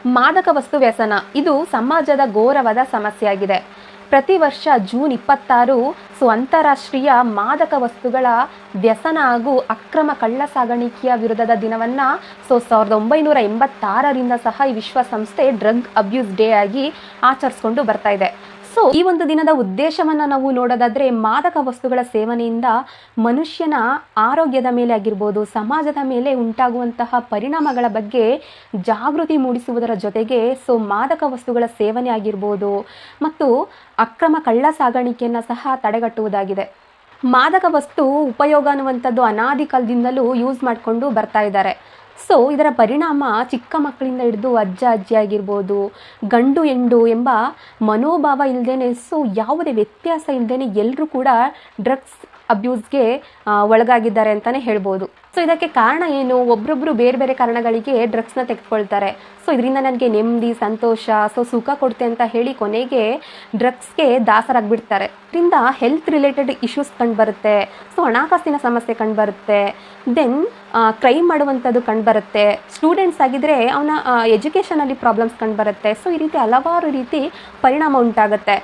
ಮಾದಕ ವಸ್ತು ವ್ಯಸನ ಇದು ಸಮಾಜದ ಘೋರವಾದ ಸಮಸ್ಯೆಯಾಗಿದೆ. ಪ್ರತಿ ವರ್ಷ ಜೂನ್ 26 ಅಂತಾರಾಷ್ಟ್ರೀಯ ಮಾದಕ ವಸ್ತುಗಳ ವ್ಯಸನ ಹಾಗೂ ಅಕ್ರಮ ಕಳ್ಳಸಾಗಣಿಕೆಯ ವಿರುದ್ಧದ ದಿನವನ್ನ 1986ರಿಂದ ಸಹ ಈ ವಿಶ್ವಸಂಸ್ಥೆ ಡ್ರಗ್ ಅಬ್ಯೂಸ್ ಡೇ ಆಗಿ ಆಚರಿಸಿಕೊಂಡು ಬರ್ತಾ ಇದೆ. ಈ ಒಂದು ದಿನದ ಉದ್ದೇಶವನ್ನ ನಾವು ನೋಡೋದಾದ್ರೆ, ಮಾದಕ ವಸ್ತುಗಳ ಸೇವನೆಯಿಂದ ಮನುಷ್ಯನ ಆರೋಗ್ಯದ ಮೇಲೆ ಆಗಿರ್ಬೋದು, ಸಮಾಜದ ಮೇಲೆ ಉಂಟಾಗುವಂತಹ ಪರಿಣಾಮಗಳ ಬಗ್ಗೆ ಜಾಗೃತಿ ಮೂಡಿಸುವುದರ ಜೊತೆಗೆ ಮಾದಕ ವಸ್ತುಗಳ ಸೇವನೆ ಆಗಿರ್ಬೋದು ಮತ್ತು ಅಕ್ರಮ ಕಳ್ಳ ಸಾಗಾಣಿಕೆಯನ್ನ ಸಹ ತಡೆಗಟ್ಟುವುದಾಗಿದೆ. ಮಾದಕ ವಸ್ತು ಉಪಯೋಗ ಅನ್ನುವಂಥದ್ದು ಅನಾದಿ ಕಾಲದಿಂದಲೂ ಯೂಸ್ ಮಾಡಿಕೊಂಡು ಬರ್ತಾ ಇದ್ದಾರೆ. ಇದರ ಪರಿಣಾಮ ಚಿಕ್ಕ ಮಕ್ಕಳಿಂದ ಹಿಡಿದು ಅಜ್ಜ ಅಜ್ಜಿ ಆಗಿರ್ಬೋದು, ಗಂಡು ಹೆಂಡು ಎಂಬ ಮನೋಭಾವ ಇಲ್ಲದೇನೆ ಯಾವುದೇ ವ್ಯತ್ಯಾಸ ಇಲ್ಲದೇನೆ ಎಲ್ಲರೂ ಕೂಡ ಡ್ರಗ್ಸ್ ಅಬ್ಯೂಸ್ಗೆ ಒಳಗಾಗಿದ್ದಾರೆ ಅಂತಾನೆ ಹೇಳ್ಬೋದು. ಇದಕ್ಕೆ ಕಾರಣ ಏನು? ಒಬ್ರೊಬ್ರು ಬೇರೆ ಬೇರೆ ಕಾರಣಗಳಿಗೆ ಡ್ರಗ್ಸ್ನ ತೆಗೆದುಕೊಳ್ತಾರೆ. ಇದರಿಂದ ನನಗೆ ನೆಮ್ಮದಿ, ಸಂತೋಷ, ಸುಖ ಕೊಡುತ್ತೆ ಅಂತ ಹೇಳಿ ಕೊನೆಗೆ ಡ್ರಗ್ಸ್ಗೆ ದಾಸರಾಗ್ಬಿಡ್ತಾರೆ. ಇದರಿಂದ ಹೆಲ್ತ್ ರಿಲೇಟೆಡ್ ಇಶ್ಯೂಸ್ ಕಂಡುಬರುತ್ತೆ, ಹಣಕಾಸಿನ ಸಮಸ್ಯೆ ಕಂಡುಬರುತ್ತೆ, ದೆನ್ ಕ್ರೈಮ್ ಮಾಡುವಂಥದ್ದು ಕಂಡುಬರುತ್ತೆ. ಸ್ಟೂಡೆಂಟ್ಸ್ ಆಗಿದ್ರೆ ಅವನ ಎಜುಕೇಷನಲ್ಲಿ ಪ್ರಾಬ್ಲಮ್ಸ್ ಕಂಡುಬರುತ್ತೆ. ಈ ರೀತಿ ಹಲವಾರು ರೀತಿ ಪರಿಣಾಮ ಉಂಟಾಗುತ್ತೆ.